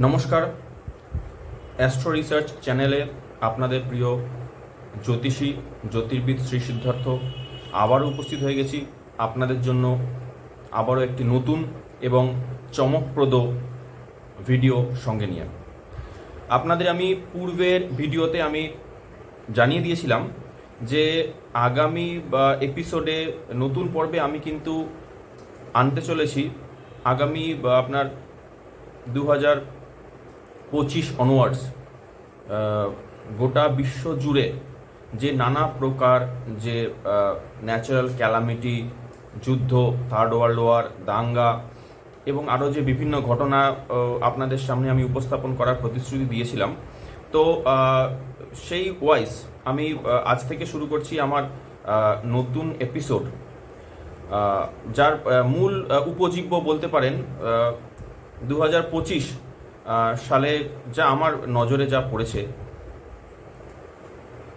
নমস্কার, astro research চ্যানেলে আপনাদের প্রিয় জ্যোতির্বিদ শ্রী সিদ্ধার্থ আবারও উপস্থিত হয়ে গেছি আপনাদের জন্য আবারও একটি নতুন এবং চমকপ্রদ ভিডিও সঙ্গে নিয়ে। আপনাদের আমি পূর্বের ভিডিওতে আমি জানিয়ে দিয়েছিলাম যে আগামী এপিসোডে নতুন পর্বে আমি কিন্তু আনতে চলেছি আগামী আপনার 2025 অনওয়ার্ডস গোটা বিশ্ব জুড়ে যে নানা প্রকার যে ন্যাচারাল ক্যালামিটি, যুদ্ধ, থার্ড ওয়ার্ল্ড ওয়ার, দাঙ্গা এবং আরও যে বিভিন্ন ঘটনা আপনাদের সামনে আমি উপস্থাপন করার প্রতিশ্রুতি দিয়েছিলাম। তো সেই ওয়াইজ আমি আজ থেকে শুরু করছি আমার নতুন এপিসোড, যার মূল উপজীব্য বলতে পারেন 2025 সালে যা আমার নজরে যা পড়েছে,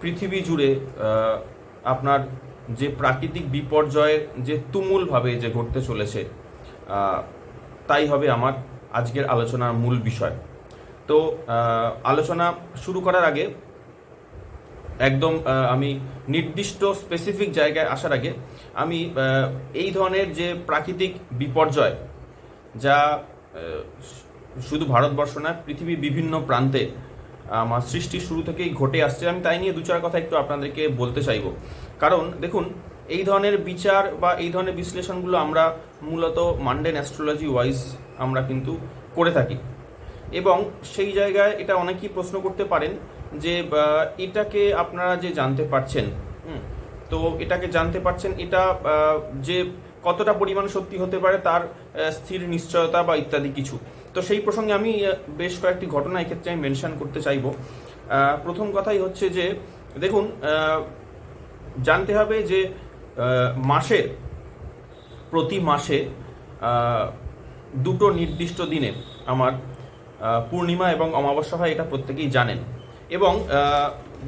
পৃথিবী জুড়ে আপনার যে প্রাকৃতিক বিপর্যয়ের যে তুমুলভাবে যে ঘটতে চলেছে, তাই হবে আমার আজকের আলোচনার মূল বিষয়। তো আলোচনা শুরু করার আগে একদম আমি নির্দিষ্ট স্পেসিফিক জায়গায় আসার আগে আমি এই ধরনের যে প্রাকৃতিক বিপর্যয় যা শুধু ভারতবর্ষ নয়, পৃথিবীর বিভিন্ন প্রান্তে আমার সৃষ্টির শুরু থেকেই ঘটে আসছে, আমি তাই নিয়ে দু চার কথা একটু আপনাদেরকে বলতে চাইব। কারণ দেখুন, এই ধরনের বিচার বা এই ধরনের বিশ্লেষণগুলো আমরা মূলত মান্ডেন অ্যাস্ট্রোলজি ওয়াইজ আমরা কিন্তু করে থাকি, এবং সেই জায়গায় এটা অনেকেই প্রশ্ন করতে পারেন যে এটাকে আপনারা যে জানতে পারছেন, তো এটাকে জানতে পারছেন, এটা যে কতটা পরিমাণ সত্যি হতে পারে তার স্থির নিশ্চয়তা বা ইত্যাদি কিছু। তো সেই প্রসঙ্গে আমি বেশ কয়েকটি ঘটনা এক্ষেত্রে আমি মেনশন করতে চাইব। প্রথম কথাই হচ্ছে যে দেখুন, জানতে হবে যে প্রতি মাসে দুটো নির্দিষ্ট দিনে আমার পূর্ণিমা এবং অমাবস্যা হয়, এটা প্রত্যেকেই জানেন। এবং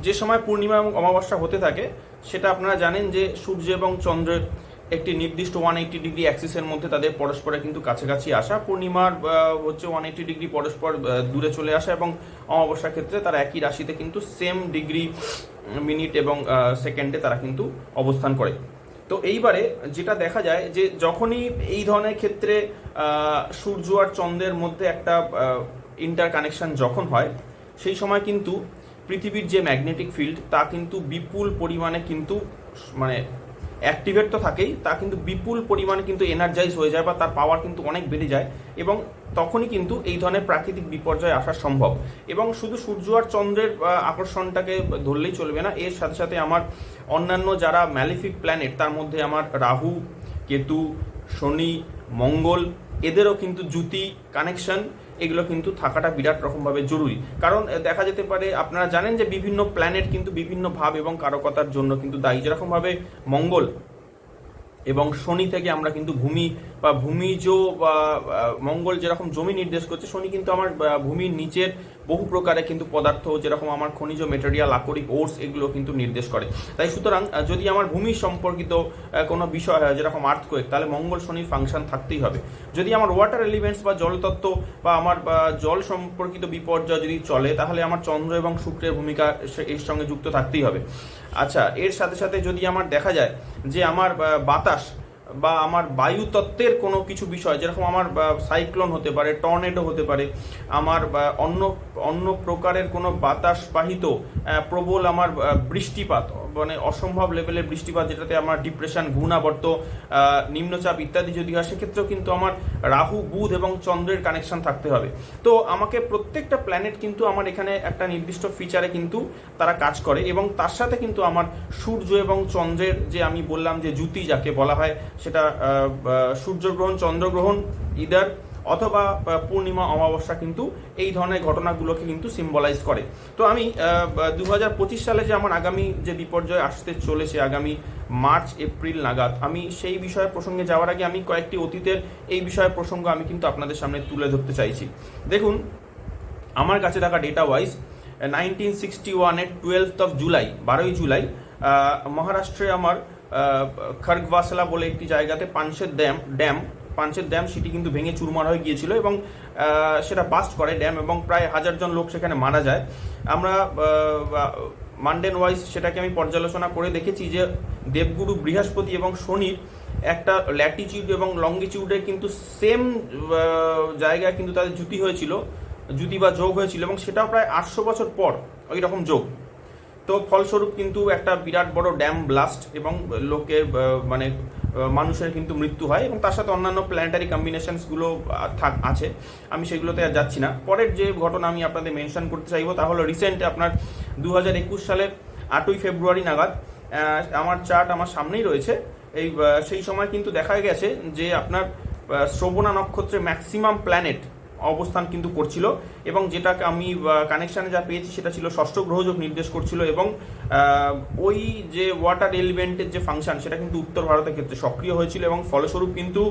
যে সময় পূর্ণিমা এবং অমাবস্যা হতে থাকে সেটা আপনারা জানেন যে সূর্য এবং চন্দ্রের একটি নির্দিষ্ট 180 ডিগ্রি অ্যাক্সিসের মধ্যে তাদের পরস্পরে কিন্তু কাছাকাছি আসা, পূর্ণিমার হচ্ছে 180 ডিগ্রি পরস্পর দূরে চলে আসা, এবং অমাবস্যার ক্ষেত্রে তারা একই রাশিতে কিন্তু সেম ডিগ্রি, মিনিট এবং সেকেন্ডে তারা কিন্তু অবস্থান করে। তো এইবারে যেটা দেখা যায় যে যখনই এই ধরনের ক্ষেত্রে সূর্য আর চন্দ্রের মধ্যে একটা ইন্টার কানেকশন যখন হয়, সেই সময় কিন্তু পৃথিবীর যে ম্যাগনেটিক ফিল্ড তা কিন্তু বিপুল পরিমাণে কিন্তু মানে অ্যাক্টিভেট তো থাকেই, তা কিন্তু বিপুল পরিমাণে কিন্তু এনার্জাইজ হয়ে যায় বা তার পাওয়ার কিন্তু অনেক বেড়ে যায়, এবং তখনই কিন্তু এই ধরনের প্রাকৃতিক বিপর্যয় আসা সম্ভব। এবং শুধু সূর্য আর চন্দ্রের আকর্ষণটাকে ধরলেই চলবে না, এর সাথে সাথে আমার অন্যান্য যারা ম্যালিফিক প্ল্যানেট, তার মধ্যে আমার রাহু, কেতু, শনি, মঙ্গল, এদেরও কিন্তু জ্যোতি কানেকশন, এগুলো কিন্তু থাকাটা বিরাট রকমভাবে জরুরি। কারণ দেখা যেতে পারে, আপনারা জানেন যে বিভিন্ন প্ল্যানেট কিন্তু বিভিন্ন ভাব এবং কারকতার জন্য কিন্তু দায়ী। যেরকমভাবে মঙ্গল এবং শনি থেকে আমরা কিন্তু ভূমি বা ভূমিজ বা মঙ্গল যেরকম জমি নির্দেশ করছে, শনি কিন্তু আমার ভূমির নিচের বহু প্রকারে কিন্তু পদার্থ, যেরকম আমার খনিজ মেটেরিয়াল, আকরিক ওর্স, এগুলো কিন্তু নির্দেশ করে। তাই সুতরাং যদি আমার ভূমি সম্পর্কিত কোনো বিষয় হয় যেরকম আর্থকোয়েক, তাহলে মঙ্গল শনির ফাংশন থাকতেই হবে। যদি আমার ওয়াটার এলিমেন্টস বা জলতত্ত্ব বা আমার জল সম্পর্কিত বিপর্যয় যদি চলে, তাহলে আমার চন্দ্র এবং শুক্রের ভূমিকা এর সঙ্গে যুক্ত থাকতেই হবে। আচ্ছা, এর সাথে সাথে যদি আমার দেখা যায় যে আমার বাতাস বা আমার বায়ুতত্ত্বের কোনো কিছু বিষয়, যেরকম আমার সাইক্লোন হতে পারে, টর্নেডো হতে পারে, আমার অন্য প্রকারের কোনো বাতাসবাহিত প্রবল আমার বৃষ্টিপাত, মানে অসম্ভব লেভেলের বৃষ্টিপাত, যেটাতে আমার ডিপ্রেশন, ঘূর্ণাবর্ত, নিম্নচাপ ইত্যাদি যদি হয়, সেক্ষেত্রেও কিন্তু আমার রাহু, বুধ এবং চন্দ্রের কানেকশন থাকতে হবে। তো আমাকে প্রত্যেকটা প্ল্যানেট কিন্তু আমার এখানে একটা নির্দিষ্ট ফিচারে কিন্তু তারা কাজ করে, এবং তার সাথে কিন্তু আমার সূর্য এবং চন্দ্রের যে আমি বললাম যে জ্যোতি যাকে বলা হয়, সেটা সূর্যগ্রহণ, চন্দ্রগ্রহণ ইদার অথবা পূর্ণিমা, অমাবস্যা কিন্তু এই ধরনের ঘটনাগুলোকে কিন্তু সিম্বলাইজ করে। তো আমি 2025 সালে যে আমার আগামী যে বিপর্যয় আসতে চলেছে আগামী মার্চ এপ্রিল নাগাদ, আমি সেই বিষয়ে প্রসঙ্গে যাওয়ার আগে আমি কয়েকটি অতীতের এই বিষয়ের প্রসঙ্গ আমি কিন্তু আপনাদের সামনে তুলে ধরতে চাইছি। দেখুন, আমার কাছে থাকা ডেটা ওয়াইজ 1961-এর 12 জুলাই, 12ই জুলাই মহারাষ্ট্রে আমার খড়গবাসলা বলে একটি জায়গাতে পানসের ড্যাম পাঞ্চের ড্যাম সেটি কিন্তু ভেঙে চুরমার হয়ে গিয়েছিল এবং সেটা বাস্ট করে ড্যাম এবং প্রায় 1000 জন লোক সেখানে মারা যায়। আমরা মানডেন ওয়াইজ সেটাকে আমি পর্যালোচনা করে দেখেছি যে দেবগুরু বৃহস্পতি এবং শনির একটা ল্যাটিচিউড এবং লঙ্গিচিউডে কিন্তু সেম জায়গায় কিন্তু তাদের জুতি বা যোগ হয়েছিল এবং সেটাও প্রায় 800 বছর পর ওই রকম যোগ। তো ফলস্বরূপ কিন্তু একটা বিরাট বড় ড্যাম ব্লাস্ট এবং লোকের মানে মানুষের কিন্তু মৃত্যু হয় এবং তার সাথে অন্যান্য প্ল্যানেটারি কম্বিনেশনসগুলো আছে, আমি সেগুলোতে আর যাচ্ছি না। পরের যে ঘটনা আমি আপনাদের মেনশন করতে চাইবো তা হলো রিসেন্ট আপনার 2021 সালের 8ই ফেব্রুয়ারি নাগাদ, আমার চার্ট আমার সামনেই রয়েছে, সেই সময় কিন্তু দেখা গেছে যে আপনার শ্রবণা নক্ষত্রে ম্যাক্সিমাম প্ল্যানেট অবস্থান কিন্তু করছিল এবং যেটা আমি কানেকশানে যা পেয়েছি সেটা ছিল ষষ্ঠ গ্রহযোগ নির্দেশ করছিল এবং ওই যে ওয়াটার এলিমেন্টের যে ফাংশন সেটা কিন্তু উত্তর ভারতের ক্ষেত্রে সক্রিয় হয়েছিল এবং ফলস্বরূপ কিন্তু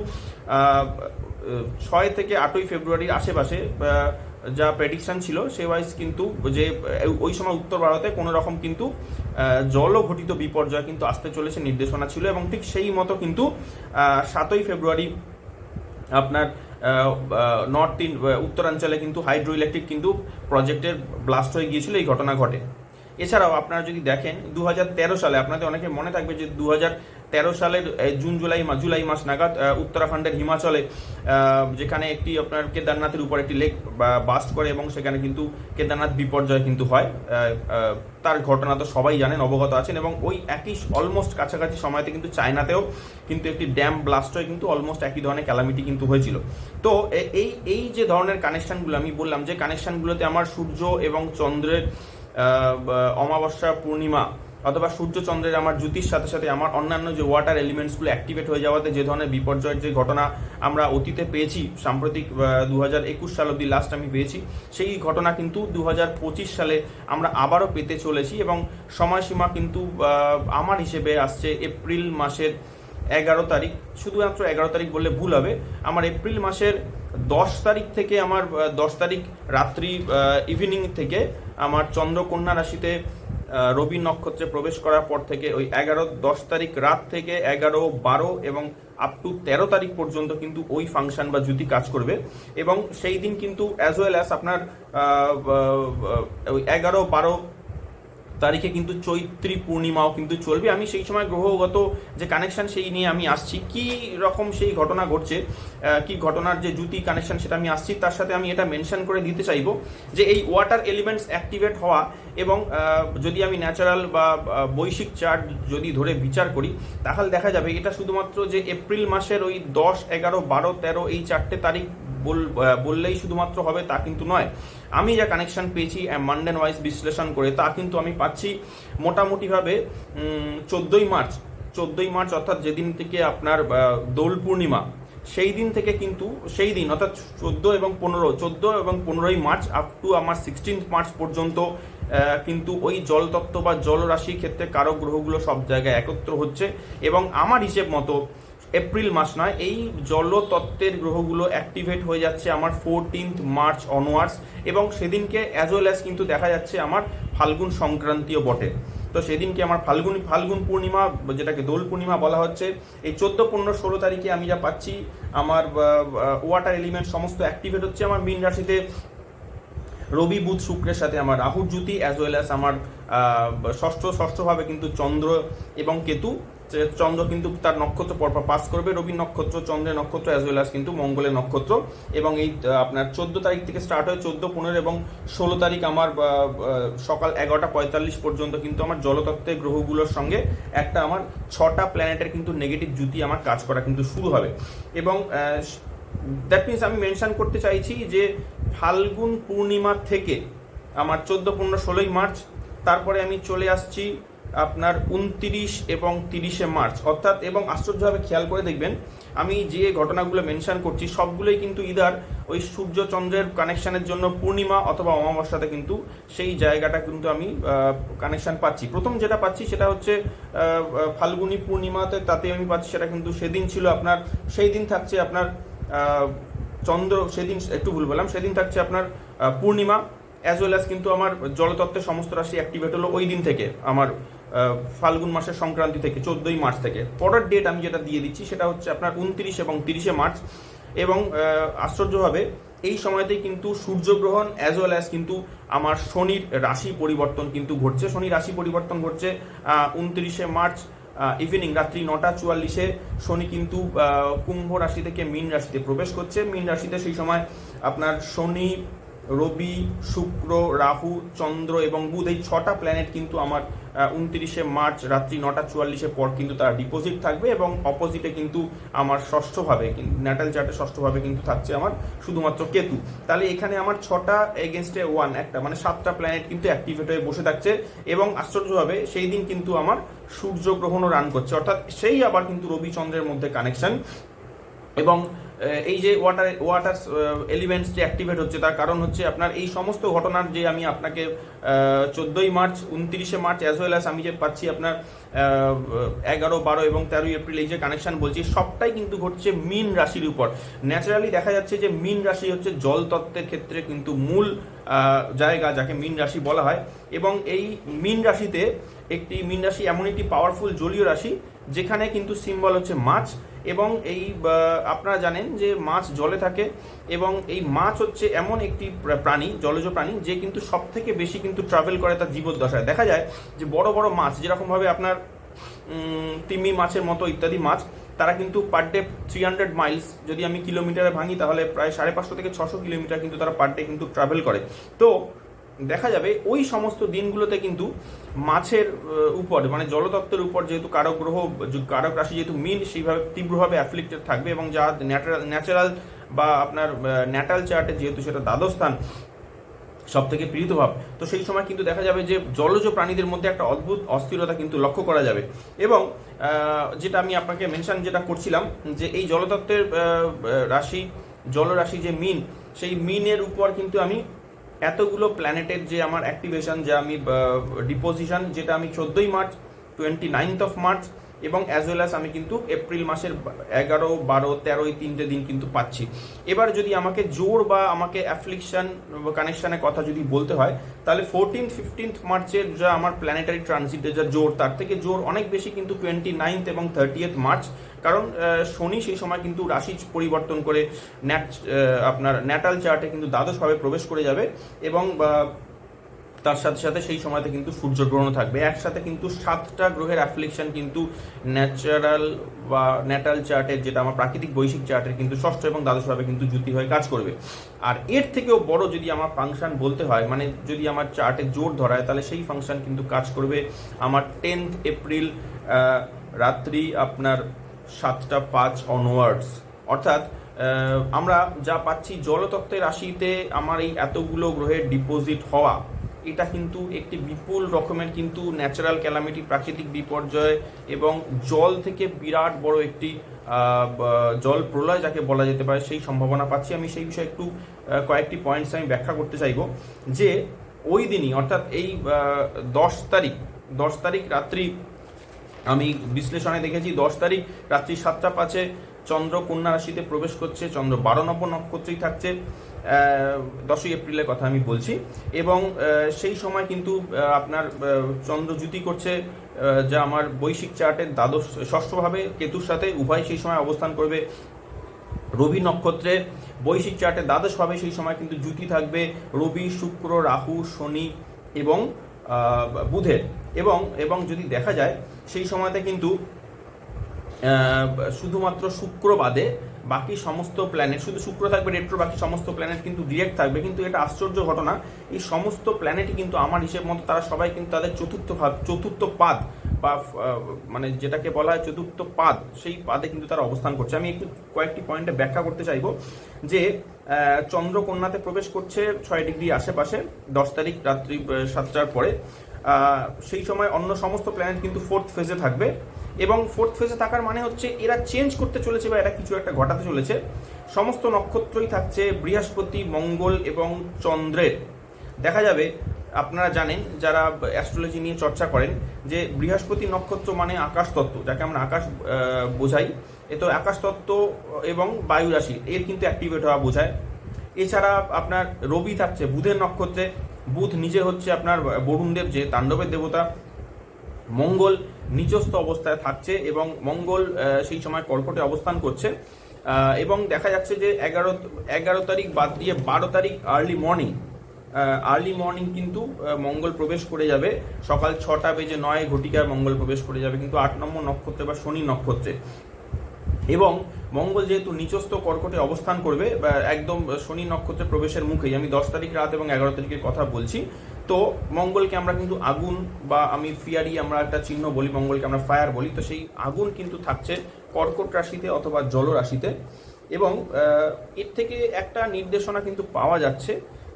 6 থেকে 8ই ফেব্রুয়ারির আশেপাশে যা প্রেডিকশন ছিল সে ওয়াইজ কিন্তু যে ওই সময় উত্তর ভারতে কোনো রকম কিন্তু জলঘটিত বিপর্যয় কিন্তু আসতে চলেছে নির্দেশনা ছিল এবং ঠিক সেই মতো কিন্তু 7ই ফেব্রুয়ারি আপনার উত্তরাঞ্চলে কিন্তু হাইড্রো ইলেকট্রিক কিন্তু প্রজেক্টের ব্লাস্ট হয়ে গিয়েছিল, এই ঘটনা ঘটে। এছাড়াও আপনারা যদি দেখেন 2013 সালে, আপনাদের অনেকে মনে থাকবে যে 2013 সালের জুলাই মাস নাগাদ উত্তরাখণ্ডের হিমাচলে যেখানে একটি আপনার কেদারনাথের উপর একটি লেক বাস্ট করে এবং সেখানে কিন্তু কেদারনাথ বিপর্যয় কিন্তু হয়, তার ঘটনা তো সবাই জানেন, অবগত আছেন। এবং ওই একই অলমোস্ট কাছাকাছি সময়তে কিন্তু চায়নাতেও কিন্তু একটি ড্যাম ব্লাস্ট হয়ে কিন্তু অলমোস্ট একই ধরনের ক্যালামিটি কিন্তু হয়েছিল। তো এই যে ধরনের কানেকশানগুলো আমি বললাম, যে কানেকশানগুলোতে আমার সূর্য এবং চন্দ্রের অমাবস্যা, পূর্ণিমা অথবা সূর্যচন্দ্রের আমার জ্যোতির সাথে সাথে আমার অন্যান্য যে ওয়াটার এলিমেন্টসগুলো অ্যাক্টিভেট হয়ে যাওয়াতে যে ধরনের বিপর্যয়ের যে ঘটনা আমরা অতীতে পেয়েছি, সাম্প্রতিক 2021 সাল অবধি লাস্ট আমি পেয়েছি, সেই ঘটনা কিন্তু 2025 সালে আমরা আবারও পেতে চলেছি এবং সময়সীমা কিন্তু আমার হিসেবে আসছে এপ্রিল মাসের 11 তারিখ। শুধুমাত্র 11 তারিখ বললে ভুল হবে, আমার এপ্রিল মাসের 10 তারিখ থেকে আমার 10 তারিখ রাত্রি ইভিনিং থেকে আমার চন্দ্রকন্যা রাশিতে রবি নক্ষত্রে প্রবেশ করার পর থেকে ওই 10 তারিখ রাত থেকে 11, 12 এবং আপ টু 13 তারিখ পর্যন্ত কিন্তু ওই ফাংশন বা জ্যোতি কাজ করবে এবং সেই দিন কিন্তু অ্যাজ ওয়েল অ্যাজ আপনার ওই 11, 12 তারিখে কিন্তু চৈত্রী পূর্ণিমাও কিন্তু চলবে। আমি সেই সময় গ্রহগত যে কানেকশন সেই নিয়ে আমি আসছি, কি রকম সেই ঘটনা ঘটছে, কি ঘটনার যে জ্যোতি কানেকশন সেটা আমি আসছি। তার সাথে আমি এটা মেনশন করে দিতে চাইবো যে এই ওয়াটার এলিমেন্টস অ্যাক্টিভেট হওয়া এবং যদি আমি ন্যাচারাল বা বৈশ্বিক চার্ট যদি ধরে বিচার করি তাহলে দেখা যাবে এটা শুধুমাত্র যে এপ্রিল মাসের ওই 10, 11, 12, 13 এই 4টে তারিখ বললেই শুধুমাত্র হবে তা কিন্তু নয়। আমি যা কানেকশন পেয়েছি মানডেন ওয়াইজ বিশ্লেষণ করে তা কিন্তু আমি পাচ্ছি মোটামুটিভাবে 14ই মার্চ অর্থাৎ যেদিন থেকে আপনার দোল পূর্ণিমা সেই দিন থেকে কিন্তু সেই দিন অর্থাৎ 14 এবং 15ই মার্চ আপ টু আমার 16 মার্চ পর্যন্ত কিন্তু ওই জলতত্ত্ব বা জলরাশির ক্ষেত্রে কারক গ্রহগুলো সব জায়গায় একত্র হচ্ছে এবং আমার হিসেব মতো এপ্রিল মাস নয়, এই জলতত্ত্বের গ্রহগুলো অ্যাক্টিভেট হয়ে যাচ্ছে আমার 14 মার্চ অনওয়ার্ডস এবং সেদিনকে অ্যাজ ওয়েল অ্যাজ কিন্তু দেখা যাচ্ছে আমার ফাল্গুন সংক্রান্তিও বটে। তো সেদিনকে আমার ফাল্গুন পূর্ণিমা, যেটাকে দোল পূর্ণিমা বলা হচ্ছে, এই 14, 15, 16 তারিখে আমি যা পাচ্ছি আমার ওয়াটার এলিমেন্ট সমস্ত অ্যাক্টিভেট হচ্ছে আমার মীন রাশিতে। রবি, বুধ, শুক্রের সাথে আমার রাহুর জ্যোতি অ্যাজ ওয়েল অ্যাজ আমার ষষ্ঠভাবে কিন্তু চন্দ্র এবং কেতু। চন্দ্র কিন্তু তার নক্ষত্র পরপর পাস করবে, রবি নক্ষত্র, চন্দ্রের নক্ষত্র অ্যাজ ওয়েল অ্যাজ কিন্তু মঙ্গলের নক্ষত্র এবং এই আপনার 14 তারিখ থেকে স্টার্ট হয়ে 14, 15 এবং 16 তারিখ আমার সকাল 11:45 পর্যন্ত কিন্তু আমার জলতত্ত্বের গ্রহগুলোর সঙ্গে একটা আমার 6টা প্ল্যানেটের কিন্তু নেগেটিভ জ্যোতি আমার কাজ করা কিন্তু শুরু হবে এবং দ্যাট মিনস আমি মেনশন করতে চাইছি যে ফাল্গুন পূর্ণিমা থেকে আমার 14, 15, 16ই মার্চ, তারপরে আমি চলে আসছি আপনার 29 এবং 30শে মার্চ অর্থাৎ। এবং আশ্চর্যভাবে খেয়াল করে দেখবেন আমি যে ঘটনাগুলো মেনশন করছি সবগুলোই কিন্তু ইদার ওই সূর্য চন্দ্রের কানেকশানের জন্য পূর্ণিমা অথবা অমাবস্যাতে কিন্তু সেই জায়গাটা কিন্তু আমি কানেকশান পাচ্ছি। প্রথম যেটা পাচ্ছি সেটা হচ্ছে ফাল্গুনি পূর্ণিমাতে, তাতে আমি পাচ্ছি সেটা কিন্তু সেদিন ছিল আপনার, সেই দিন থাকছে আপনার চন্দ্র, সেদিন একটু ভুল বললাম, সেদিন থাকছে আপনার পূর্ণিমা অ্যাজ ওয়েল অ্যাজ কিন্তু আমার জলতত্ত্বের সমস্ত রাশি অ্যাক্টিভেট হলো ওই দিন থেকে, আমার ফাল্গুন মাসের সংক্রান্তি থেকে 14ই মার্চ থেকে। পরের ডেট আমি যেটা দিয়ে দিচ্ছি সেটা হচ্ছে আপনার 29 এবং 30শে মার্চ। এবং আশ্চর্যভাবে এই সময়তেই কিন্তু সূর্যগ্রহণ অ্যাজ ওয়েল অ্যাজ কিন্তু আমার শনির রাশি পরিবর্তন কিন্তু ঘটছে। শনি রাশি পরিবর্তন ঘটছে 29শে মার্চ ইভিনিং রাত্রি 9:44-এ। শনি কিন্তু কুম্ভ রাশি থেকে মীন রাশিতে প্রবেশ করছে। মীন রাশিতে সেই সময় আপনার শনি, রবি, শুক্র, রাহু, চন্দ্র এবং বুধ, এই 6টা প্ল্যানেট কিন্তু আমার 29শে মার্চ রাত্রি 9:44-এর পর কিন্তু তারা ডিপোজিট থাকবে। এবং অপোজিটে কিন্তু আমার ষষ্ঠভাবে, ন্যাটাল চার্টে ষষ্ঠভাবে কিন্তু থাকছে আমার শুধুমাত্র কেতু। তাহলে এখানে আমার 6টা এগেনস্টে 1 একটা, মানে 7টা প্ল্যানেট কিন্তু অ্যাক্টিভেট হয়ে বসে থাকছে। এবং আশ্চর্যভাবে সেই দিন কিন্তু আমার সূর্যগ্রহণও রান করছে, অর্থাৎ সেই আবার কিন্তু রবি চন্দ্রের মধ্যে কানেকশন। এবং এই যে ওয়াটার এলিমেন্টস যে অ্যাক্টিভেট হচ্ছে তার কারণ হচ্ছে আপনার এই সমস্ত ঘটনার যে আমি আপনাকে 14ই মার্চ, 29শে মার্চ অ্যাজ ওয়েল অ্যাজ আমি যে পাচ্ছি আপনার 11, 12 এবং 13 এপ্রিল এই যে কানেকশন বলছি, সবটাই কিন্তু ঘটছে মীন রাশির উপর। ন্যাচারালি দেখা যাচ্ছে যে মীন রাশি হচ্ছে জল তত্ত্বের ক্ষেত্রে কিন্তু মূল জায়গা, যাকে মীন রাশি বলা হয়। এবং এই মীন রাশিতে মীন রাশি এমন একটি পাওয়ারফুল জলীয় রাশি যেখানে কিন্তু সিম্বল হচ্ছে মাছ। এবং এই আপনারা জানেন যে মাছ জলে থাকে, এবং এই মাছ হচ্ছে এমন একটি প্রাণী, জলজ প্রাণী, যে কিন্তু সব থেকে বেশি কিন্তু ট্রাভেল করে তার জীবদ্দশায়। দেখা যায় যে বড় বড় মাছ যেরকমভাবে আপনার তিমি মাছের মতো ইত্যাদি মাছ, তারা কিন্তু পার ডে 300 মাইলস, যদি আমি কিলোমিটারে ভাঙি তাহলে প্রায় 550 থেকে 600 কিলোমিটার কিন্তু তারা পার ডে কিন্তু ট্রাভেল করে। তো দেখা যাবে ওই সমস্ত দিনগুলোতে কিন্তু মাছের উপর, মানে জলতত্ত্বের উপর যেহেতু কারক রাশি যেহেতু মীন, সেইভাবে তীব্রভাবে অ্যাফ্লিক্টেড থাকবে। এবং যা ন্যাচারাল বা আপনার ন্যাটাল চার্টে যেহেতু সেটা দ্বাদশ স্থান, সব থেকে প্রিয় ভাব, তো সেই সময় কিন্তু দেখা যাবে যে জলজ প্রাণীদের মধ্যে একটা অদ্ভুত অস্থিরতা কিন্তু লক্ষ্য করা যাবে। এবং যেটা আমি আপনাকে মেনশন যেটা করছিলাম, যে এই জলতত্ত্বের রাশি, জলরাশি যে মীন, সেই মীনের উপর কিন্তু আমি এতগুলো প্ল্যানেটের যে আমার অ্যাক্টিভেশন, যে আমি ডিপোজিশন, যেটা আমি 14ই মার্চ, 29th মার্চ এবং অ্যাজ ওয়েল অ্যাজ আমি কিন্তু এপ্রিল মাসের 11, 12, 13 এই 3টে দিন কিন্তু পাচ্ছি। এবার যদি আমাকে জোর বা আমাকে অ্যাফ্লিকশন কানেকশনের কথা যদি বলতে হয়, তাহলে 14th, 15th মার্চের যা আমার প্ল্যানেটারি ট্রানজিটের যা জোর, তার থেকে জোর অনেক বেশি কিন্তু 29th এবং 30th মার্চ। কারণ শনি সেই সময় কিন্তু রাশি পরিবর্তন করে আপনার ন্যাটাল চার্টে কিন্তু দ্বাদশভাবে প্রবেশ করে যাবে। এবং তার সাথে সাথে সেই সময়তে কিন্তু সূর্যগ্রহণ থাকবে। একসাথে কিন্তু 7টা গ্রহের অ্যাফ্লিকশন কিন্তু ন্যাচারাল বা ন্যাটাল চার্টের, যেটা আমার প্রাকৃতিক বৈশ্বিক চার্টের, কিন্তু ষষ্ঠ এবং দ্বাদশভাবে কিন্তু যুতি হয়ে কাজ করবে। আর এর থেকেও বড় যদি আমার ফাংশন বলতে হয়, মানে যদি আমার চার্টে জোর ধরায়, তাহলে সেই ফাংশন কিন্তু কাজ করবে আমার 10th এপ্রিল রাত্রি আপনার 7:05 অনওয়ার্ডস। অর্থাৎ আমরা যা পাচ্ছি জলতত্ত্বের রাশিতে আমার এই এতগুলো গ্রহের ডিপোজিট হওয়া, এটা কিন্তু একটি বিপুল রকমের কিন্তু ন্যাচারাল ক্যালামিটি, প্রাকৃতিক বিপর্যয় এবং জল থেকে বিরাট বড় একটি জল প্রলয় যাকে বলা যেতে পারে, সেই সম্ভাবনা পাচ্ছি। আমি সেই বিষয়ে একটু কয়েকটি পয়েন্টস আমি ব্যাখ্যা করতে চাইব। যে ওই দিনই, অর্থাৎ এই 10 তারিখ রাত্রি, আমি বিশ্লেষণে দেখেছি 10 তারিখ রাত্রি 7:05 চন্দ্র কন্যা রাশিতে প্রবেশ করছে। চন্দ্র 12 নম্বর নক্ষত্রেই থাকছে, 10ই এপ্রিলের কথা আমি বলছি। এবং সেই সময় কিন্তু আপনার চন্দ্র যুতি করছে, যা আমার বৈশ্বিক চার্টের ষষ্ঠভাবে কেতুর সাথে, উভয় সেই সময় অবস্থান করবে রবি নক্ষত্রে। বৈশ্বিক চার্টে দ্বাদশভাবে সেই সময় কিন্তু যুতি থাকবে রবি, শুক্র, রাহু, শনি এবং বুধের। এবং যদি দেখা যায় সেই সময়তে কিন্তু শুধুমাত্র শুক্র বাদে বাকি সমস্ত প্ল্যানেট, শুধু শুক্র থাকবে রেট্রো, বাকি সমস্ত প্ল্যানেট কিন্তু ডিরেক্ট থাকবে। কিন্তু এটা আশ্চর্য ঘটনা, এই সমস্ত প্ল্যানেটই কিন্তু আমার হিসেব মতো তারা সবাই কিন্তু তাদের চতুর্থ পাদ বা মানে যেটাকে বলা হয় চতুর্থ পাদ, সেই পাদে কিন্তু তারা অবস্থান করছে। আমি একটু কয়েকটি পয়েন্টে ব্যাখ্যা করতে চাইব। যে চন্দ্র কন্যাতে প্রবেশ করছে 6 ডিগ্রি আশেপাশে 10 তারিখ রাত্রি 7টার পরে। সেই সময় অন্য সমস্ত প্ল্যানেট কিন্তু 4th ফেজে থাকবে। এবং 4th ফেজে থাকার মানে হচ্ছে এরা চেঞ্জ করতে চলেছে বা এরা কিছু একটা ঘটাতে চলেছে। সমস্ত নক্ষত্রই থাকছে বৃহস্পতি, মঙ্গল এবং চন্দ্রের। দেখা যাবে, আপনারা জানেন যারা অ্যাস্ট্রোলজি নিয়ে চর্চা করেন, যে বৃহস্পতি নক্ষত্র মানে আকাশতত্ত্ব, যাকে আমরা আকাশ বোঝাই। এ তো আকাশতত্ত্ব এবং বায়ু রাশি এর কিন্তু অ্যাক্টিভেট হওয়া বোঝায়। এছাড়া আপনার রবি থাকছে বুধের নক্ষত্রে, বুধ নিজে হচ্ছে আপনার বরুণদেব যে তাণ্ডবের দেবতা, মঙ্গল নিচস্থ অবস্থায় থাকছে এবং মঙ্গল সেই সময় কর্কটে অবস্থান করছে। এবং দেখা যাচ্ছে যে 11 তারিখ বাদ দিয়ে 12 তারিখ আর্লি মর্নিং কিন্তু মঙ্গল প্রবেশ করে যাবে, সকাল 6:09 ঘটিকায় মঙ্গল প্রবেশ করে যাবে কিন্তু 8 নম্বর নক্ষত্রে বা শনি নক্ষত্রে। এবং মঙ্গল যেহেতু নিচস্থ কর্কটে অবস্থান করবে একদম শনি নক্ষত্রে প্রবেশের মুখেই, আমি 10 তারিখ রাত এবং 11 তারিখের কথা বলছি। তো মঙ্গলকে আমরা কিন্তু আগুন বা আমি ফিয়ারি আমরা একটা চিহ্ন বলি, মঙ্গলকে আমরা ফায়ার বলি, তো সেই আগুন কিন্তু থাকছে কর্কট রাশিতে অথবা জল রাশিতে। এবং এর থেকে একটা নির্দেশনা কিন্তু পাওয়া যাচ্ছে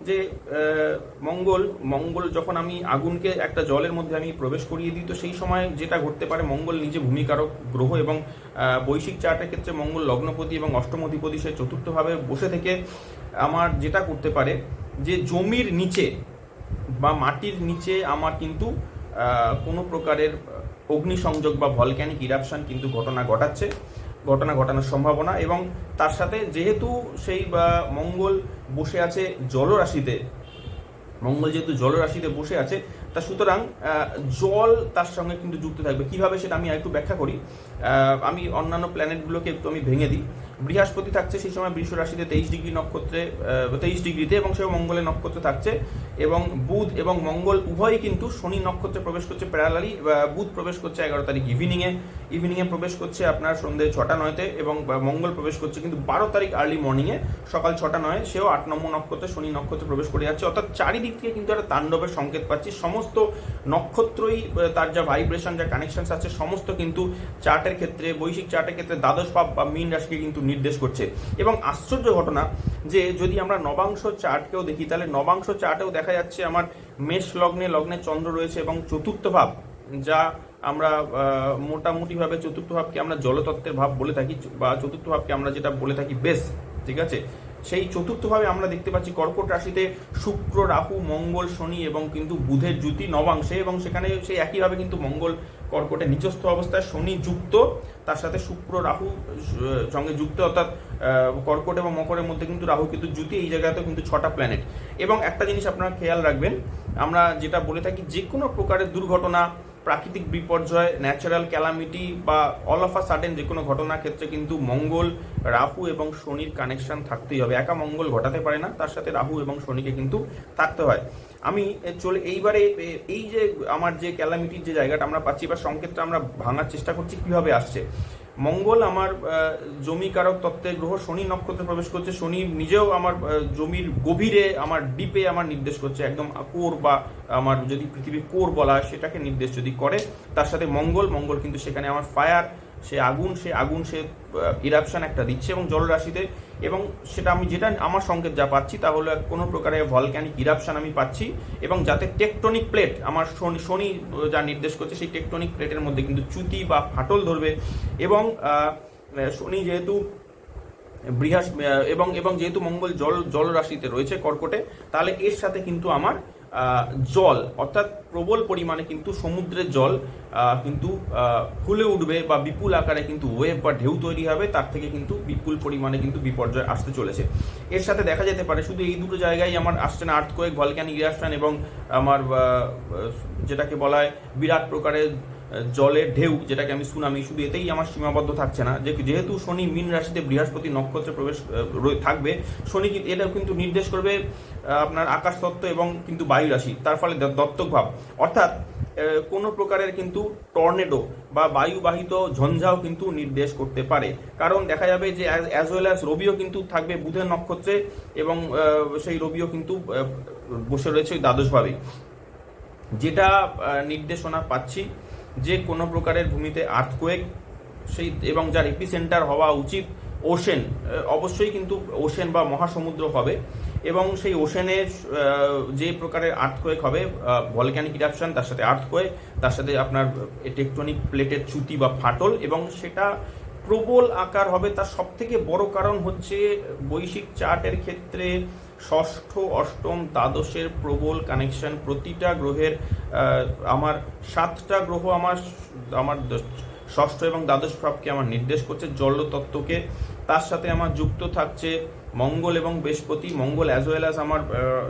যে মঙ্গল যখন আমি আগুনকে একটা জলের মধ্যে আমি প্রবেশ করিয়ে দিই, তো সেই সময় যেটা ঘটতে পারে, মঙ্গল নিজে ভূমিকারক গ্রহ এবং বৈশ্বিক চার্টের ক্ষেত্রে মঙ্গল লগ্নপতি এবং অষ্টমধিপতি, সে চতুর্থভাবে বসে থেকে আমার যেটা করতে পারে যে জমির নিচে বা মাটির নিচে আমার কিন্তু কোনো প্রকারের অগ্নিসংযোগ বা ভলক্যানিক ইরাপশন কিন্তু ঘটনা ঘটানোর সম্ভাবনা। এবং তার সাথে যেহেতু সেই মঙ্গল বসে আছে জলরাশিতে, বসে আছে, তা সুতরাং জল তার সঙ্গে কিন্তু যুক্ত থাকবে। কিভাবে সেটা আমি একটু ব্যাখ্যা করি। আমি অন্যান্য প্ল্যানেটগুলোকে একটু আমি ভেঙে দিই। বৃহস্পতি থাকছে সেই সময় বৃষ রাশিতে 23 ডিগ্রিতে এবং সেও মঙ্গলের নক্ষত্রে থাকছে। এবং বুধ এবং মঙ্গল উভয়ই কিন্তু শনি নক্ষত্রে প্রবেশ করছে প্যারালালি। বুধ প্রবেশ করছে 11 তারিখ ইভিনিংয়ে প্রবেশ করছে আপনার সন্ধ্যে 6:09 এবং মঙ্গল প্রবেশ করছে কিন্তু 12 তারিখ আর্লি মর্নিংয়ে সকাল 6:09, সেও 8 নম্বর নক্ষত্রে শনি নক্ষত্রে প্রবেশ করে যাচ্ছে। অর্থাৎ চারিদিক থেকে কিন্তু একটা তাণ্ডবের সংকেত পাচ্ছি। সমস্ত নক্ষত্রই তার যা ভাইব্রেশন, যা কানেকশনস আছে, সমস্ত কিন্তু চার্টের ক্ষেত্রে, বৈশ্বিক চার্টের ক্ষেত্রে দ্বাদশ ভাব বা মীন রাশিকে কিন্তু নির্দেশ করছে। এবং আশ্চর্য ঘটনা যে যদি আমরা নবাংশ চার্টকেও দেখি, তাহলে নবাংশ চার্টেও দেখা যাচ্ছে আমার মেষ লগ্নে চন্দ্র রয়েছে এবং চতুর্থ ভাব, যা আমরা মোটামুটিভাবে চতুর্থ ভাবকে আমরা জলতত্ত্বের ভাব বলে থাকি, বা চতুর্থ ভাবকে আমরা যেটা বলে থাকি বেশ, ঠিক আছে, সেই চতুর্থভাবে আমরা দেখতে পাচ্ছি কর্কট রাশিতে শুক্র, রাহু, মঙ্গল, শনি এবং কিন্তু বুধের জ্যোতি নবাংশে। এবং সেখানে সেই একইভাবে কিন্তু মঙ্গল কর্কটে নিচস্থ অবস্থায়, শনি যুক্ত, তার সাথে শুক্র রাহু সঙ্গে যুক্ত, অর্থাৎ কর্কট এবং মকরের মধ্যে কিন্তু রাহু কিন্তু জ্যোতি, এই জায়গাতেও কিন্তু 6টা প্ল্যানেট। এবং একটা জিনিস আপনারা খেয়াল রাখবেন, আমরা যেটা বলে থাকি যে কোনো প্রকারের দুর্ঘটনা, প্রাকৃতিক বিপর্যয়, ন্যাচারাল ক্যালামিটি বা অল অফ আ সাডেন যে কোনো ঘটনার ক্ষেত্রে কিন্তু মঙ্গল, রাহু এবং শনির কানেকশন থাকতেই হবে। একা মঙ্গল ঘটাতে পারে না, তার সাথে রাহু এবং শনিকে কিন্তু থাকতে হয়। আমি এইবারে এই যে আমার যে ক্যালামিটির যে জায়গাটা আমরা পাচ্ছি বা সংকেতটা আমরা ভাঙার চেষ্টা করছি, কিভাবে আসছে। মঙ্গল আমার জমিকারক তত্ত্বের গ্রহ, শনি নক্ষত্রে প্রবেশ করছে। শনি নিজেও আমার জমির গভীরে, আমার ডিপে আমার নির্দেশ করছে, একদম কোর বা আমার যদি পৃথিবীর কোর বলা হয় সেটাকে নির্দেশ যদি করে। তার সাথে মঙ্গল কিন্তু সেখানে আমার ফায়ার, সে আগুন সে ইরাপশন একটা দিচ্ছে এবং জলরাশিতে। এবং সেটা আমি যেটা আমার সংকেত যা পাচ্ছি তা হলো কোনো প্রকারের ভলক্যানিক ইরাপশন আমি পাচ্ছি। এবং যাতে টেকটনিক প্লেট আমার শনি যা নির্দেশ করছে, সেই টেকটনিক প্লেটের মধ্যে কিন্তু চ্যুতি বা ফাটল ধরবে। এবং শনি যেহেতু এবং যেহেতু মঙ্গল জল রাশিতে রয়েছে কর্কটে, তাহলে এর সাথে কিন্তু আমার জল, অর্থাৎ প্রবল পরিমাণে কিন্তু সমুদ্রের জল কিন্তু ফুলে উঠবে বা বিপুল আকারে কিন্তু ওয়েভ বা ঢেউ তৈরি হবে, তার থেকে কিন্তু বিপুল পরিমাণে কিন্তু বিপর্যয় আসতে চলেছে। এর সাথে দেখা যেতে পারে শুধু এই দুটো জায়গায় আমার আসছে না, আর্থকোয়েক, ভলক্যানিক ইরাপশন এবং আমার যেটাকে বলা হয় বিরাট প্রকারের জলের ঢেউ, যেটাকে আমি সুনামি, শুধু এতেই আমার সীমাবদ্ধ থাকছে না। যেহেতু শনি মীন রাশিতে বৃহস্পতি নক্ষত্রে প্রবেশ থাকবে, শনি এটাও কিন্তু নির্দেশ করবে আপনার আকাশ তত্ত্ব এবং কিন্তু বায়ু রাশি, তার ফলে দত্তক ভাব, অর্থাৎ কোনো প্রকারের কিন্তু টর্নেডো বা বায়ুবাহিত ঝঞ্ঝাও কিন্তু নির্দেশ করতে পারে। কারণ দেখা যাবে যে অ্যাজ ওয়েল অ্যাজ রবিও কিন্তু থাকবে বুধের নক্ষত্রে এবং সেই রবিও কিন্তু বসে রয়েছে ওই দ্বাদশভাবে, যেটা নির্দেশনা পাচ্ছি যে কোনো প্রকারের ভূমিতে আর্থকোয়েক সেই এবং যার এপিসেন্টার হওয়া উচিত ওশেন, অবশ্যই কিন্তু ওশেন বা মহাসমুদ্র হবে। এবং সেই ওশেনে যে প্রকারের আর্থকোয়েক হবে, ভলক্যানিক ইরাপশন, তার সাথে আর্থকোয়েক, তার সাথে আপনার টেকটনিক প্লেটের চ্যুতি বা ফাটল, এবং সেটা প্রবল আকার হবে। তার সবথেকে বড় কারণ হচ্ছে বৈশ্বিক চার্টের ক্ষেত্রে ষষ্ঠ, অষ্টম, দ্বাদশের প্রবল কানেকশন। প্রতিটা গ্রহের আমার 7টা গ্রহ আমার ষষ্ঠ এবং দ্বাদশ ভাবকে আমার নির্দেশ করছে, জলতত্ত্বকে। তার সাথে আমার যুক্ত থাকছে মঙ্গল এবং বৃহস্পতি, মঙ্গল অ্যাজ ওয়েল অ্যাজ আমার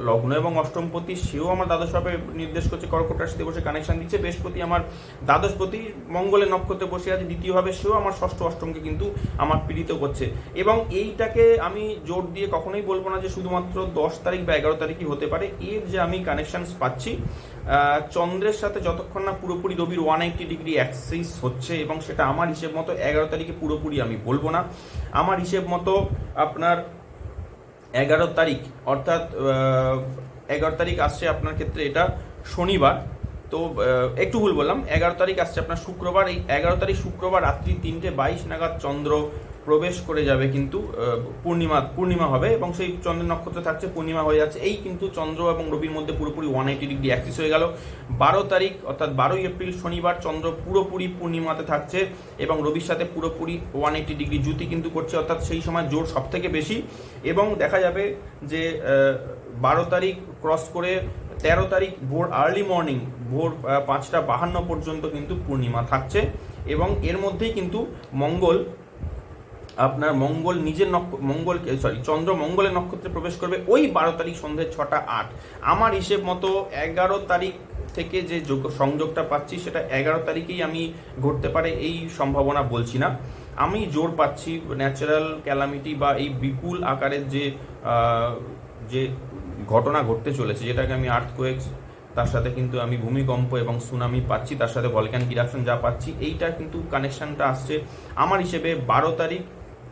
লগ্ন এবং অষ্টমপতি, সেও আমার দ্বাদশভাবে নির্দেশ করছে, কর্কট রাশিতে বসে কানেকশন দিচ্ছে। বৃহস্পতি আমার দ্বাদশপতি, মঙ্গলের নক্ষত্রে বসে আছে দ্বিতীয়ভাবে, সেও আমার ষষ্ঠ অষ্টমকে কিন্তু আমার পীড়িত করছে। এবং এইটাকে আমি জোর দিয়ে কখনোই বলবো না যে শুধুমাত্র 10 তারিখ বা 11 তারিখই হতে পারে। এর যে আমি কানেকশনস পাচ্ছি চন্দ্রের সাথে, যতক্ষণ না পুরোপুরি রবির 180 ডিগ্রি অ্যাক্সিস হচ্ছে, এবং সেটা আমার হিসেব মতো 11 তারিখে পুরোপুরি আমি বলবো না, আমার হিসেব মতো আপনার 11 তারিখ, অর্থাৎ 11 তারিখ আসছে আপনার ক্ষেত্রে এটা শনিবার, তো একটু ভুল বললাম, 11 তারিখ আসছে আপনার শুক্রবার। এই 11 তারিখ শুক্রবার রাত্রি 3:22 নাগাদ চন্দ্র প্রবেশ করে যাবে, কিন্তু পূর্ণিমা হবে, এবং সেই চন্দ্রের নক্ষত্র থাকছে, পূর্ণিমা হয়ে যাচ্ছে। এই কিন্তু চন্দ্র এবং রবির মধ্যে পুরোপুরি 180 ডিগ্রি অ্যাক্সিস হয়ে গেল। 12 তারিখ অর্থাৎ 12 এপ্রিল শনিবার চন্দ্র পুরোপুরি পূর্ণিমাতে থাকছে এবং রবির সাথে পুরোপুরি 180 ডিগ্রি জ্যুতি কিন্তু করছে, অর্থাৎ সেই সময় জোর সব থেকে বেশি। এবং দেখা যাবে যে 12 তারিখ ক্রস করে 13 তারিখ ভোর আর্লি মর্নিং, ভোর 5:52 পর্যন্ত কিন্তু পূর্ণিমা থাকছে। এবং এর মধ্যেই কিন্তু মঙ্গল নিজের চন্দ্র মঙ্গলের নক্ষত্রে প্রবেশ করবে ওই 12 তারিখ সন্ধ্যে 6:08। আমার হিসেব মতো 11 তারিখ থেকে যে সংযোগটা পাচ্ছি সেটা 11 তারিখেই আমি ঘটতে পারে এই সম্ভাবনা বলছি না, আমি জোর পাচ্ছি ন্যাচারাল ক্যালামিটি বা এই বিপুল আকারের যে ঘটনা ঘটতে চলেছে, যেটাকে আমি আর্থকোয়েকস, তার সাথে কিন্তু আমি ভূমিকম্প এবং সুনামি পাচ্ছি, তার সাথে ভলক্যানিক ইরাপশন যা পাচ্ছি, এইটা কিন্তু কানেকশনটা আসছে আমার হিসেবে 12 তারিখ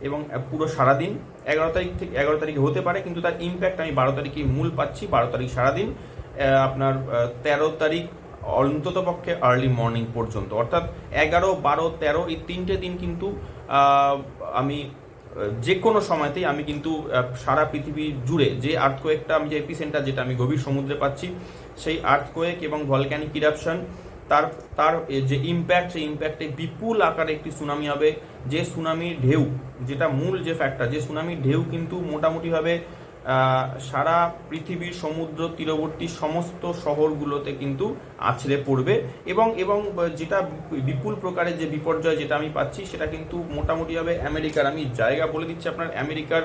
এবং পুরো সারাদিন। 11 তারিখে হতে পারে, কিন্তু তার ইম্প্যাক্ট আমি 12 তারিখে মূল পাচ্ছি, 12 তারিখ সারাদিন, আপনার 13 তারিখ অন্তত পক্ষে আর্লি মর্নিং পর্যন্ত, অর্থাৎ 11, 12, 13 এই 3টে দিন কিন্তু আমি যে কোনো সময়তেই আমি কিন্তু সারা পৃথিবী জুড়ে যে আর্থকোয়েকটা, আমি যে এপিসেন্টার যেটা আমি গভীর সমুদ্রে পাচ্ছি, সেই আর্থকোয়েক এবং ভলক্যানিক ইরাপশন তার যে ইম্প্যাক্ট, সেই ইম্প্যাক্টে বিপুল আকারে একটি সুনামি হবে। যে সুনামির ঢেউ, যেটা মূল যে ফ্যাক্টর, যে সুনামির ঢেউ কিন্তু মোটামুটিভাবে সারা পৃথিবীর সমুদ্র তীরবর্তী সমস্ত শহরগুলোতে কিন্তু আছড়ে পড়বে। এবং যেটা বিপুল প্রকারের যে বিপর্যয় যেটা আমি পাচ্ছি, সেটা কিন্তু মোটামুটিভাবে আমেরিকার, আমি জায়গা বলে দিচ্ছি আপনার, আমেরিকার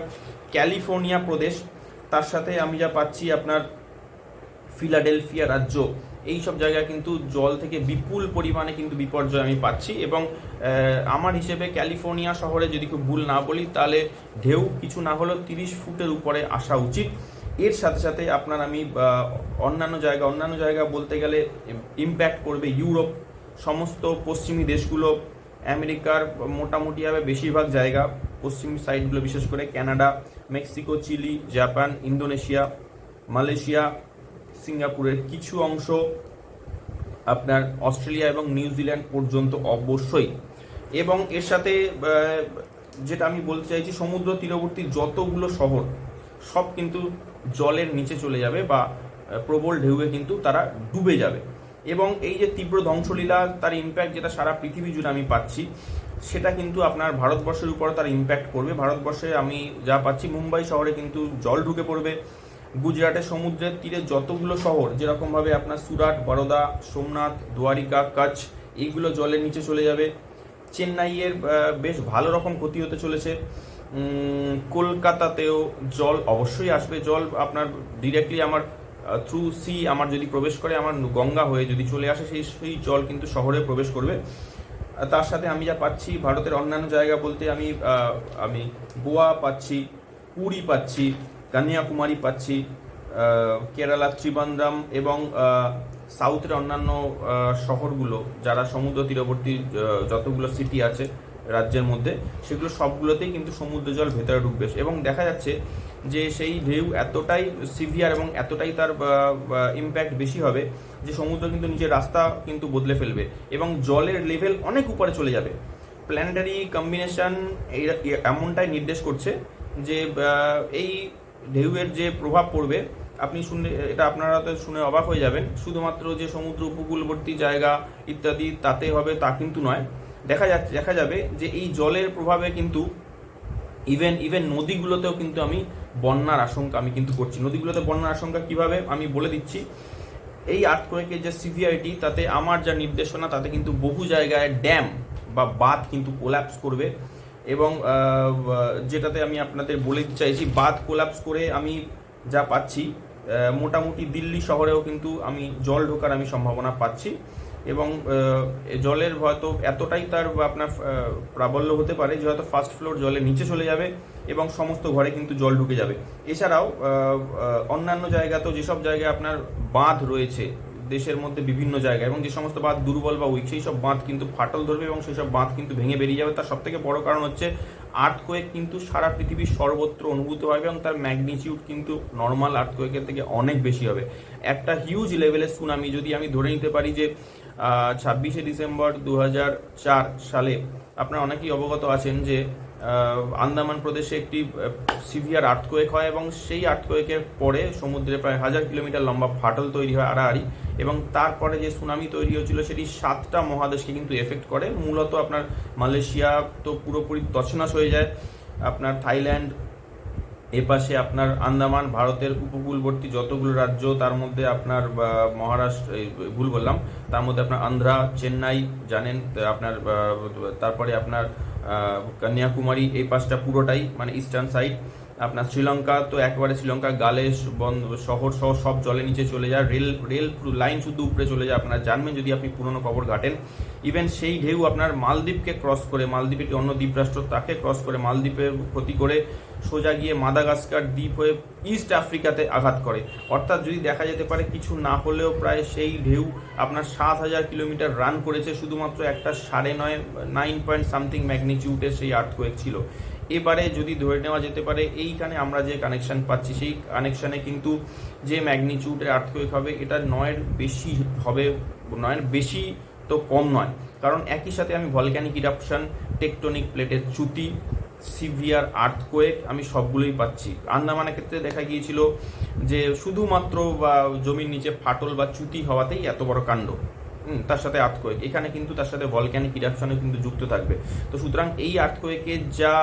ক্যালিফোর্নিয়া প্রদেশ, তার সাথে আমি যা পাচ্ছি আপনার ফিলাডেলফিয়া রাজ্য, এই সব জায়গায় কিন্তু জল থেকে বিপুল পরিমাণে কিন্তু বিপর্যয় আমি পাচ্ছি। এবং আমার হিসেবে ক্যালিফোর্নিয়া শহরে, যদি খুব ভুল না বলি, তাহলে ঢেউ কিছু না হলেও 30 ফুটের উপরে আসা উচিত। এর সাথে সাথে আপনার আমি অন্যান্য জায়গা বলতে গেলে ইম্প্যাক্ট করবে ইউরোপ, সমস্ত পশ্চিমী দেশগুলো, আমেরিকার মোটামুটিভাবে বেশিরভাগ জায়গা, পশ্চিমী সাইডগুলো বিশেষ করে Canada, Mexico, Chile, Japan, Indonesia, Malaysia, সিঙ্গাপুরের কিছু অংশ, আপনার অস্ট্রেলিয়া এবং নিউজিল্যান্ড পর্যন্ত অবশ্যই। এবং এর সাথে যেটা আমি বলতে চাইছি, সমুদ্র তীরবর্তী যতগুলো শহর সব কিন্তু জলের নিচে চলে যাবে বা প্রবল ঢেউয়ে কিন্তু তারা ডুবে যাবে। এবং এই যে তীব্র ধ্বংসলীলা, তার ইম্প্যাক্ট যেটা সারা পৃথিবী জুড়ে আমি পাচ্ছি, সেটা কিন্তু আপনার ভারতবর্ষের উপর তার ইম্প্যাক্ট করবে। ভারতবর্ষে আমি যা পাচ্ছি, মুম্বাই শহরে কিন্তু জল ঢুকে পড়বে, গুজরাটের সমুদ্রের তীরে যতগুলো শহর, যেরকমভাবে আপনার সুরাট, বরোদা, সোমনাথ, দ্বারিকা, কচ্ছ, এইগুলো জলের নিচে চলে যাবে। চেন্নাইয়ের বেশ ভালো রকম ক্ষতি হতে চলেছে। কলকাতাতেও জল অবশ্যই আসবে। জল আপনার ডিরেক্টলি আমার থ্রু সি আমার যদি প্রবেশ করে, আমার গঙ্গা হয়ে যদি চলে আসে, সেই জল কিন্তু শহরে প্রবেশ করবে। তার সাথে আমি যা পাচ্ছি ভারতের অন্যান্য জায়গা বলতে আমি গোয়া পাচ্ছি, পুরী পাচ্ছি, কন্যাকুমারী পাচ্ছি, কেরালা ত্রিবান্দ্রম এবং সাউথের অন্যান্য শহরগুলো, যারা সমুদ্র তীরবর্তী যতগুলো সিটি আছে রাজ্যের মধ্যে, সেগুলো সবগুলোতেই কিন্তু সমুদ্র জল ভেতরে ঢুকবে। এবং দেখা যাচ্ছে যে সেই ঢেউ এতটাই সিভিয়ার এবং এতটাই তার ইম্প্যাক্ট বেশি হবে যে সমুদ্র কিন্তু নিজের রাস্তা কিন্তু বদলে ফেলবে এবং জলের লেভেল অনেক উপরে চলে যাবে। প্ল্যানেটারি কম্বিনেশন এমনটাই নির্দেশ করছে যে এই ঢেউয়ের যে প্রভাব পড়বে, আপনি শুনলে এটা আপনারা তো শুনে অবাক হয়ে যাবেন, শুধুমাত্র যে সমুদ্র উপকূলবর্তী জায়গা ইত্যাদি তাতে হবে তা কিন্তু নয়। দেখা যাবে যে এই জলের প্রভাবে কিন্তু ইভেন নদীগুলোতেও কিন্তু আমি বন্যার আশঙ্কা আমি কিন্তু করছি। নদীগুলোতে বন্যার আশঙ্কা কিভাবে আমি বলে দিচ্ছি। এই আর্থকোয়েকের যে সিভিয়ারিটি, তাতে আমার যা নির্দেশনা, তাতে কিন্তু বহু জায়গায় ড্যাম বা বাঁধ কিন্তু কোল্যাপস করবে এবং যেটাতে আমি আপনাদের বলে দিতে চাইছি, বাঁধ কোলাপস করে আমি যা পাচ্ছি, মোটামুটি দিল্লি শহরেও কিন্তু আমি জল ঢোকার আমি সম্ভাবনা পাচ্ছি। এবং জলের হয়তো এতটাই তার আপনার প্রাবল্য হতে পারে যে হয়তো ফার্স্ট ফ্লোর জলের নিচে চলে যাবে এবং সমস্ত ঘরে কিন্তু জল ঢুকে যাবে। এছাড়াও অন্যান্য জায়গাতেও যেসব জায়গায় আপনার বাঁধ রয়েছে দেশের মধ্যে বিভিন্ন জায়গায়, এবং যে সমস্ত বাঁধ দুর্বল বা উইক, সেই সব বাঁধ কিন্তু ফাটল ধরবে এবং সেই সব বাঁধ কিন্তু ভেঙে বেরিয়ে যাবে। তার সবথেকে বড় কারণ হচ্ছে আর্থকোয়েক কিন্তু সারা পৃথিবীর সর্বত্র অনুভূত হবে এবং তার ম্যাগনিটিউড কিন্তু নর্মাল আর্থকোয়েকের থেকে অনেক বেশি হবে। একটা হিউজ লেভেলের সুনামি যদি আমি ধরে নিতে পারি যে 26শে ডিসেম্বর 2004 সালে আপনারা অনেকেই অবগত আছেন যে আন্দামান প্রদেশে একটি সিভিয়ার আর্থকোয়েক হয় এবং সেই আর্থকোয়েকের পরে সমুদ্রে প্রায় 1000 কিলোমিটার লম্বা ফাটল তৈরি হয় আড়াআড়ি, এবং তারপরে যে সুনামি তৈরি হয়েছিল সেটি 7টা মহাদেশকে কিন্তু এফেক্ট করে। মূলত আপনার মালয়েশিয়া তো পুরোপুরি তছনছ হয়ে যায়, আপনার থাইল্যান্ড, এপাশে আপনার আন্দামান, ভারতের উপকূলবর্তী যতগুলো রাজ্য, তার মধ্যে আপনার মহারাষ্ট্র, ভুল বললাম, তার মধ্যে আপনার আন্ধ্রা, চেন্নাই জানেন, আপনার তারপরে আপনার কন্যাকুমারী, এই পাশটা পুরোটাই মানে ইস্টার্ন সাইড। আপনার শ্রীলঙ্কা তো একেবারে শ্রীলঙ্কা গালেশ শহর সহ সব জলে নিচে চলে যায়, রেল লাইন শুধু উপরে চলে যায়, আপনার জানবেন যদি আপনি পুরনো খবর ঘাটেন। ইভেন সেই ঢেউ আপনার মালদ্বীপকে ক্রস করে, মালদ্বীপের অন্য দ্বীপরাষ্ট্র তাকে ক্রস করে, মালদ্বীপের ক্ষতি করে সোজা গিয়ে মাদাগাস্কার দ্বীপ হয়ে ইস্ট আফ্রিকাতে আঘাত করে। অর্থাৎ যদি দেখা যেতে পারে কিছু না হলেও প্রায় সেই ঢেউ আপনার 7000 কিলোমিটার রান করেছে, শুধুমাত্র একটা 9.9 পয়েন্ট সামথিং ম্যাগনিটিউডের সেই আর্থকোয়েক ছিল। এবারে যদি ধরে নেওয়া যেতে পারে এইখানে আমরা যে কানেকশন পাচ্ছি, সেই কানেকশানে কিন্তু যে ম্যাগনিটিউডের আর্থকোয়েক হবে এটা 9-এর বেশি হবে, 9-এর বেশি তো কম নয়। কারণ একই সাথে আমি ভলক্যানিক ইরাপশন, টেকটনিক প্লেটের চ্যুতি, সিভিয়ার আর্থকোয়েক আমি সবগুলোই পাচ্ছি। আন্দামানের ক্ষেত্রে দেখা গিয়েছিল যে শুধুমাত্র বা জমির নিচে ফাটল বা চ্যুতি হওয়াতেই এত বড় কাণ্ড, তার সাথে আর্থকোয়েক, এখানে কিন্তু তার সাথে ভলক্যানিক ইরাপশনও কিন্তু যুক্ত থাকবে। তো সুতরাং এই আর্থকোয়েকের যা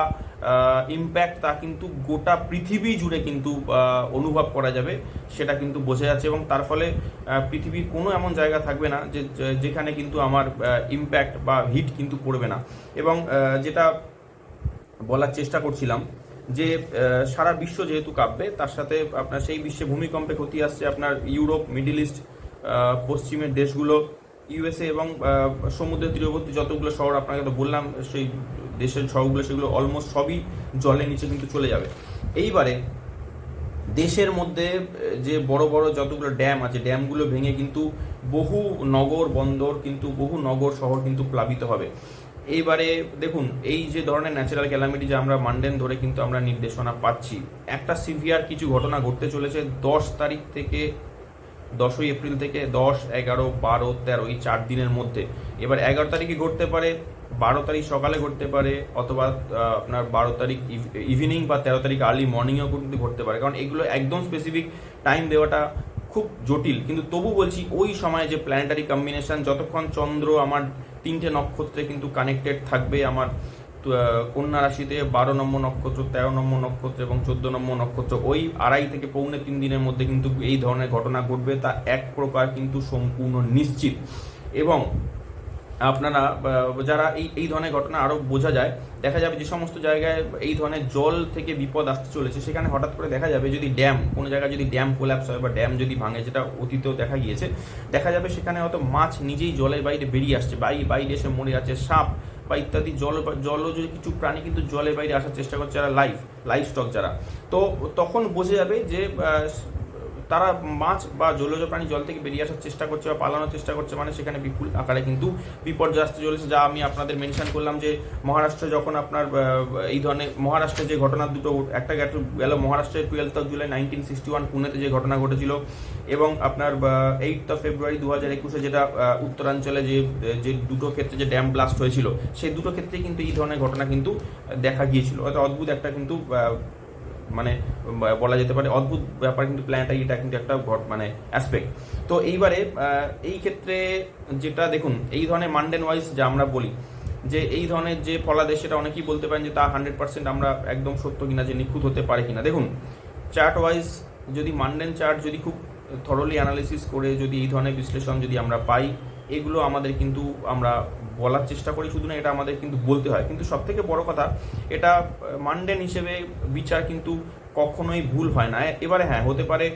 ইম্প্যাক্ট তা কিন্তু গোটা পৃথিবী জুড়ে কিন্তু অনুভব করা যাবে, সেটা কিন্তু বোঝা যাচ্ছে। এবং তার ফলে পৃথিবীর কোনো এমন জায়গা থাকবে না যেখানে কিন্তু আমার ইম্প্যাক্ট বা হিট কিন্তু পড়বে না। এবং যেটা বলার চেষ্টা করছিলাম যে সারা বিশ্ব যেহেতু কাঁপবে, তার সাথে আপনার সেই বিশ্বে ভূমিকম্পে ক্ষতি আসছে আপনার ইউরোপ, মিডল ইস্ট, পশ্চিমের দেশগুলো, ইউএসএ এবং সমুদ্রের তীরবর্তী যতগুলো শহর আপনাকে তো বললাম, সেই দেশের শহরগুলো সেগুলো অলমোস্ট সবই জলের নিচে কিন্তু চলে যাবে। এইবারে দেশের মধ্যে যে বড় বড় যতগুলো ড্যাম আছে, ড্যামগুলো ভেঙে কিন্তু বহু নগর বন্দর, কিন্তু বহু নগর শহর কিন্তু প্লাবিত হবে। এইবারে দেখুন, এই যে ধরনের ন্যাচারাল ক্যালামিটি যে আমরা মানডেন ধরে কিন্তু আমরা নির্দেশনা পাচ্ছি, একটা সিভিয়ার কিছু ঘটনা ঘটতে চলেছে 10ই এপ্রিল থেকে 10, 11, 12, 13 এই 4 দিনের মধ্যে। এবার 11 তারিখে ঘটতে পারে, 12 তারিখ সকালে ঘটতে পারে, অথবা আপনার 12 তারিখ ইভিনিং বা 13 তারিখ আর্লি মর্নিংয়েও কিন্তু ঘটতে পারে। কারণ এগুলো একদম স্পেসিফিক টাইম দেওয়াটা খুব জটিল, কিন্তু তবু বলছি ওই সময় যে প্ল্যানেটারি কম্বিনেশন, যতক্ষণ চন্দ্র আমার 3টে নক্ষত্রে কিন্তু কানেক্টেড থাকবে, আমার কন্যা রাশিতে 12 নম্বর নক্ষত্র, 13 নম্বর নক্ষত্র এবং 14 নম্বর নক্ষত্র, ওই 2.5 থেকে পৌনে 3 দিনের মধ্যে কিন্তু এই ধরনের ঘটনা ঘটবে, তা এক প্রকার কিন্তু সম্পূর্ণ নিশ্চিত। এবং আপনারা যারা এই ধরনের ঘটনা আরও বোঝা যায়, দেখা যাবে যে সমস্ত জায়গায় এই ধরনের জল থেকে বিপদ আসতে চলেছে, সেখানে হঠাৎ করে দেখা যাবে যদি ড্যাম, কোনো জায়গায় যদি ড্যাম কোল্যাপস হয় বা ড্যাম যদি ভাঙে, যেটা অতীতেও দেখা গিয়েছে, দেখা যাবে সেখানে হয়তো মাছ নিজেই জলের বাইরে বেরিয়ে আসছে, বাইরে এসে মরে যাচ্ছে, সাপ বা ইত্যাদি জলজ কিছু প্রাণী কিন্তু জলের বাইরে আসার চেষ্টা করছে, যারা লাইভ স্টক যারা। তো তখন বোঝা যাবে যে তারা মাছ বা জলজ প্রাণী জল থেকে বেরিয়ে আসার চেষ্টা করছে বা পালানোর চেষ্টা করছে, মানে সেখানে বিপুল আকারে কিন্তু বিপর্যয় আসতে চলেছে। যা আমি আপনাদের মেনশন করলাম যে মহারাষ্ট্রে যখন আপনার এই ধরনের মহারাষ্ট্রে যে ঘটনা দুটো, একটা গেল মহারাষ্ট্রের 12 জুলাই 1961 পুনেতে যে ঘটনা ঘটেছিল, এবং আপনার 8 ফেব্রুয়ারি 2021 যেটা উত্তরাঞ্চলে যে দুটো ক্ষেত্রে যে ড্যাম ব্লাস্ট হয়েছিল, সেই দুটো ক্ষেত্রে কিন্তু এই ধরনের ঘটনা কিন্তু দেখা গিয়েছিল। হয়তো অদ্ভুত একটা কিন্তু মানে বলা যেতে পারে অদ্ভুত ব্যাপার, কিন্তু প্ল্যানেটারি এটা কিন্তু একটা মানে অ্যাসপেক্ট। তো এইবারে এই ক্ষেত্রে যেটা দেখুন, এই ধরনের মানডেন ওয়াইজ যা আমরা বলি যে এই ধরনের যে ফলাদেশ, সেটা অনেকেই বলতে পারেন যে তা 100% আমরা একদম সত্য কিনা, যে নিখুঁত হতে পারে কিনা। দেখুন, চার্ট ওয়াইজ যদি মানডেন চার্ট যদি খুব থরলি অ্যানালিসিস করে যদি এই ধরনের বিশ্লেষণ যদি আমরা পাই, এগুলো আমাদের কিন্তু আমরা বলার চেষ্টা করি শুধু না, এটা আমাদের কিন্তু বলতে হয়। কিন্তু সবথেকে বড় কথা, এটা মানডেন হিসেবে বিচার কিন্তু কখনোই ভুল হয় না। এবারে হ্যাঁ, হতে পারে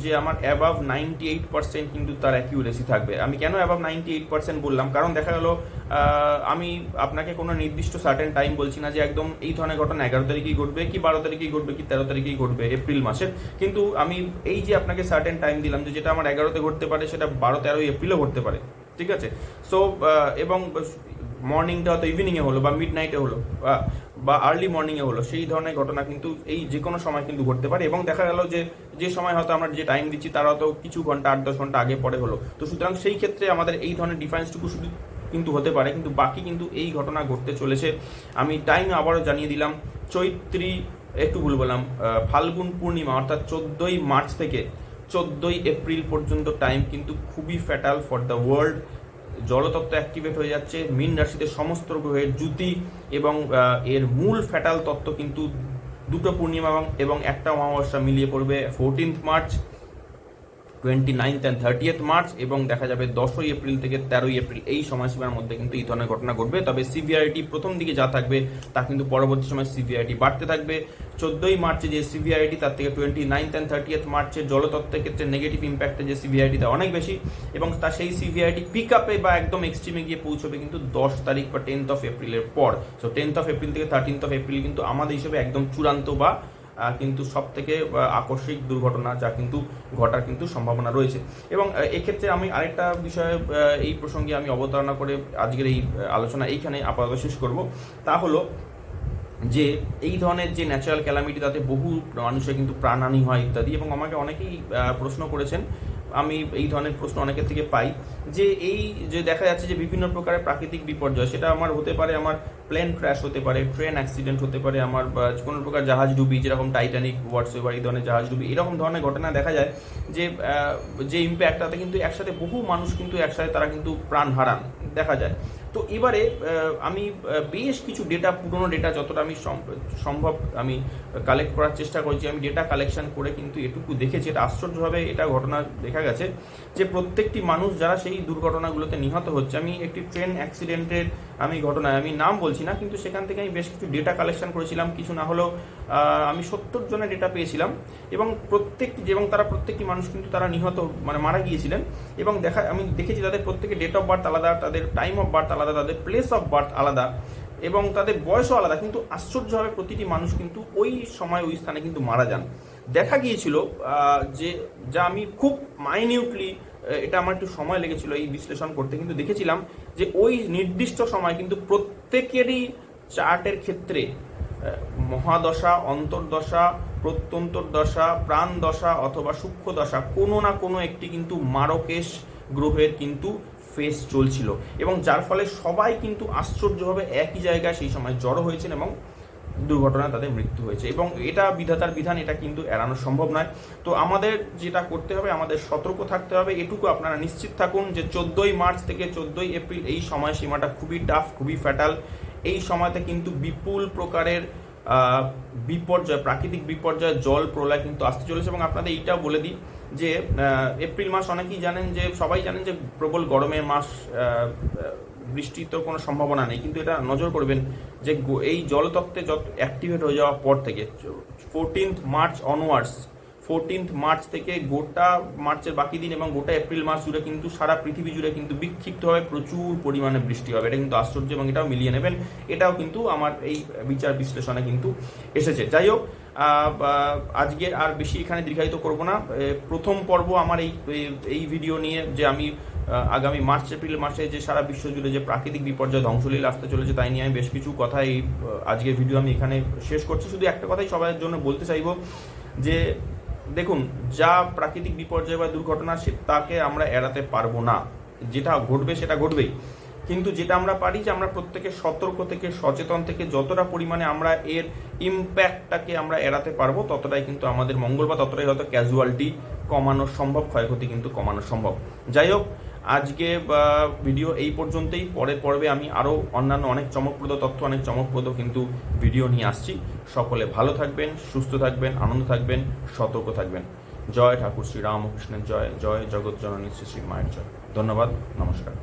যে আমার অ্যাবাভ 98% কিন্তু তার অ্যাকিউরেসি থাকবে। আমি কেন অ্যাবাভ 98% বললাম, কারণ দেখা গেল আমি আপনাকে কোনো নির্দিষ্ট সার্টেন টাইম বলছি না যে একদম এই ধরনের ঘটনা 11 তারিখেই ঘটবে কি 12 তারিখেই ঘটবে কি 13 তারিখেই ঘটবে এপ্রিল মাসের, কিন্তু আমি এই যে আপনাকে সার্টেন টাইম দিলাম যে যেটা আমার 11তে ঘটতে পারে সেটা 12-13 এপ্রিলও ঘটতে পারে, ঠিক আছে? সো এবং মর্নিংটা হয়তো ইভিনিংয়ে হলো বা মিড নাইটে হলো বা আর্লি মর্নিংয়ে হলো, সেই ধরনের ঘটনা কিন্তু এই যে কোনো সময় কিন্তু ঘটতে পারে। এবং দেখা গেল যে সময় হয়তো আমরা যে টাইম দিচ্ছি তার হয়তো কিছু ঘন্টা 8-10 ঘন্টা আগে পরে হলো। তো সুতরাং সেই ক্ষেত্রে আমাদের এই ধরনের ডিফারেন্সটুকু শুধু কিন্তু হতে পারে, কিন্তু বাকি কিন্তু এই ঘটনা ঘটতে চলেছে। আমি টাইম আবারও জানিয়ে দিলাম, চৈত্রী একটু ভুল বললাম, ফাল্গুন পূর্ণিমা অর্থাৎ 14ই মার্চ থেকে 14ই এপ্রিল পর্যন্ত টাইম কিন্তু খুবই ফ্যাটাল ফর দ্য ওয়ার্ল্ড। জলতত্ত্ব অ্যাক্টিভেট হয়ে যাচ্ছে, মীন রাশিতে সমস্ত গ্রহের জ্যুতি এবং এর মূল ফ্যাটাল তত্ত্ব কিন্তু দুটো পূর্ণিমা এবং একটা অমাবস্যা মিলিয়ে পড়বে 14th March, 29th and 30th March, এবং দেখা যাবে 10ই এপ্রিল থেকে 13ই এপ্রিল এই সময়সীমার মধ্যে কিন্তু এই ধরনের ঘটনা ঘটবে। তবে সিভিয়ারিটি প্রথম দিকে যা থাকবে তা কিন্তু পরবর্তী সময় সিভিয়ারিটি বাড়তে থাকবে। 14ই মার্চে যে সিভিয়ারিটি তার থেকে 29th and 30th মার্চের জলতত্ত্বের ক্ষেত্রে নেগেটিভ ইম্প্যাক্টের যে সিভিয়ারিটিটা অনেক বেশি, এবং তা সেই সিভিয়ারিটি পিক আপে বা একদম এক্সট্রিমে গিয়ে পৌঁছবে কিন্তু 10 তারিখ বা 10th of এপ্রিলের পর। সো 10th of এপ্রিল থেকে 13th of এপ্রিল কিন্তু আমাদের হিসেবে একদম চূড়ান্ত বা কিন্তু সব থেকে আকস্মিক দুর্ঘটনা যা কিন্তু ঘটার কিন্তু সম্ভাবনা রয়েছে। এবং এক্ষেত্রে আমি আরেকটা বিষয়ে এই প্রসঙ্গে আমি অবতারণা করে আজকের এই আলোচনা এইখানে আপাতত শেষ করব। তা হলো যে এই ধরনের যে ন্যাচারাল ক্যালামিটি তাতে বহু মানুষের কিন্তু প্রাণহানি হয় ইত্যাদি, এবং আমাকে অনেকেই প্রশ্ন করেছেন, আমি এই ধরনের প্রশ্ন অনেকের থেকে পাই যে এই যে দেখা যাচ্ছে যে বিভিন্ন প্রকারের প্রাকৃতিক বিপর্যয়, সেটা আমার হতে পারে আমার প্লেন ক্র্যাশ হতে পারে, ট্রেন অ্যাক্সিডেন্ট হতে পারে, আমার কোনো প্রকার জাহাজ ডুবি যেরকম টাইটানিক হোয়াটসএভার এই ধরনের জাহাজ ডুবি, এরকম ধরনের ঘটনা দেখা যায় যে ইম্প্যাক্ট তাতে কিন্তু একসাথে বহু মানুষ কিন্তু একসাথে তারা কিন্তু প্রাণ হারান দেখা যায়। তো এবারে আমি বেশ কিছু ডেটা, পুরনো ডেটা যতটা আমি সম্ভব আমি কালেক্ট করার চেষ্টা করেছি। আমি ডেটা কালেকশন করে কিন্তু এটুকু দেখেছি, এটা আশ্চর্যভাবে এটা ঘটনা দেখা গেছে যে প্রত্যেকটি মানুষ যারা সেই দুর্ঘটনাগুলোতে নিহত হচ্ছে, আমি একটি ট্রেন অ্যাক্সিডেন্টের আমি ঘটনায় আমি নাম বলছি না, কিন্তু সেখান থেকে আমি বেশ কিছু ডেটা কালেকশন করেছিলাম, কিছু না হলেও আমি 70 জনের ডেটা পেয়েছিলাম, এবং তারা প্রত্যেকটি মানুষ কিন্তু তারা নিহত মানে মারা গিয়েছিলেন। এবং আমি দেখেছি তাদের প্রত্যেকের ডেট অফ বার্থ আলাদা, তাদের টাইম অফ বার্থ আলাদা, তাদের প্লেস অফ বার্থ আলাদা, এবং তাদের বয়সও আলাদা, কিন্তু আশ্চর্যভাবে প্রতিটি মানুষ কিন্তু ওই সময় ওই স্থানে কিন্তু মারা যান। দেখা গিয়েছিল যে যা আমি খুব মাইনিউটলি, এটা আমার একটু সময় লেগেছিল এই বিশ্লেষণ করতে, কিন্তু দেখেছিলাম যে ওই নির্দিষ্ট সময় কিন্তু প্রত্যেকেরই চার্টের ক্ষেত্রে মহাদশা, অন্তর্দশা, প্রত্যন্তর্দশা, প্রাণদশা অথবা সূক্ষ্ম দশা কোনো না কোনো একটি কিন্তু মারকেশ গ্রহের কিন্তু ফেস চলছিল, এবং যার ফলে সবাই কিন্তু আশ্চর্যভাবে একই জায়গায় সেই সময় জড়ো হয়েছেন এবং দুর্ঘটনায় তাদের মৃত্যু হয়েছে। এবং এটা বিধাতার বিধান, এটা কিন্তু এড়ানো সম্ভব নয়। তো আমাদের যেটা করতে হবে, আমাদের সতর্ক থাকতে হবে, এটুকু আপনারা নিশ্চিত থাকুন যে 14ই মার্চ থেকে 14ই এপ্রিল এই সময়সীমাটা খুবই টাফ, খুবই ফ্যাটাল। এই সময়তে কিন্তু বিপুল প্রকারের বিপর্যয়, প্রাকৃতিক বিপর্যয়, জল প্রলয় কিন্তু আসতে চলেছে। এবং আপনাদের এইটাও বলে দিই যে এপ্রিল মাস অনেকেই জানেন, যে সবাই জানেন যে প্রবল গরমের মাস, বৃষ্টির তো কোনো সম্ভাবনা নেই, কিন্তু এটা নজর করবেন যে এই জলতত্ত্বে যত অ্যাক্টিভেট হয়ে যাওয়ার পর থেকে 14th March onwards, 14th March থেকে গোটা মার্চের বাকি দিন এবং গোটা এপ্রিল মাস জুড়ে কিন্তু সারা পৃথিবী জুড়ে কিন্তু বিক্ষিপ্তভাবে প্রচুর পরিমাণে বৃষ্টি হবে। এটা কিন্তু আশ্চর্য, এবং এটাও মিলিয়ে নেবেন, এটাও কিন্তু আমার এই বিচার বিশ্লেষণে কিন্তু এসেছে। যাই হোক, আজকে আর বেশি এখানে দীর্ঘায়িত করব না। প্রথম পর্ব আমার এই ভিডিও নিয়ে যে আমি আগামী মার্চ এপ্রিল মাসে যে সারা বিশ্ব জুড়ে যে প্রাকৃতিক বিপর্যয় ধ্বংসলীলা আসতে চলেছে তাই নিয়ে আমি বেশ কিছু কথা এই আজকের ভিডিও আমি এখানে শেষ করছি। শুধু একটা কথাই সবার জন্য বলতে চাইব যে দেখুন, যা প্রাকৃতিক বিপর্যয় বা দুর্ঘটনা তাকে আমরা এড়াতে পারবো না, যেটা ঘটবে সেটা ঘটবেই, কিন্তু যেটা আমরা পারি যে আমরা প্রত্যেকে সতর্ক থেকে, সচেতন থেকে যতটা পরিমাণে আমরা এর ইম্প্যাক্টটাকে আমরা এড়াতে পারবো ততটাই কিন্তু আমাদের মঙ্গল, বা ততটাই হয়তো ক্যাজুয়ালিটি কমানো সম্ভব, ক্ষয়ক্ষতি কিন্তু কমানো সম্ভব। যাই হোক, আজকে ভিডিও এই পর্যন্তই। পরের পর্বে আমি আরও অন্যান্য অনেক চমকপ্রদ তথ্য, অনেক চমকপ্রদ কিন্তু ভিডিও নিয়ে আসছি। সকলে ভালো থাকবেন, সুস্থ থাকবেন, আনন্দ থাকবেন, সতর্ক থাকবেন। জয় ঠাকুর শ্রী রামকৃষ্ণের জয়, জয় জগৎ জননী শ্রী শ্রী মায়ের জয়। ধন্যবাদ, নমস্কার।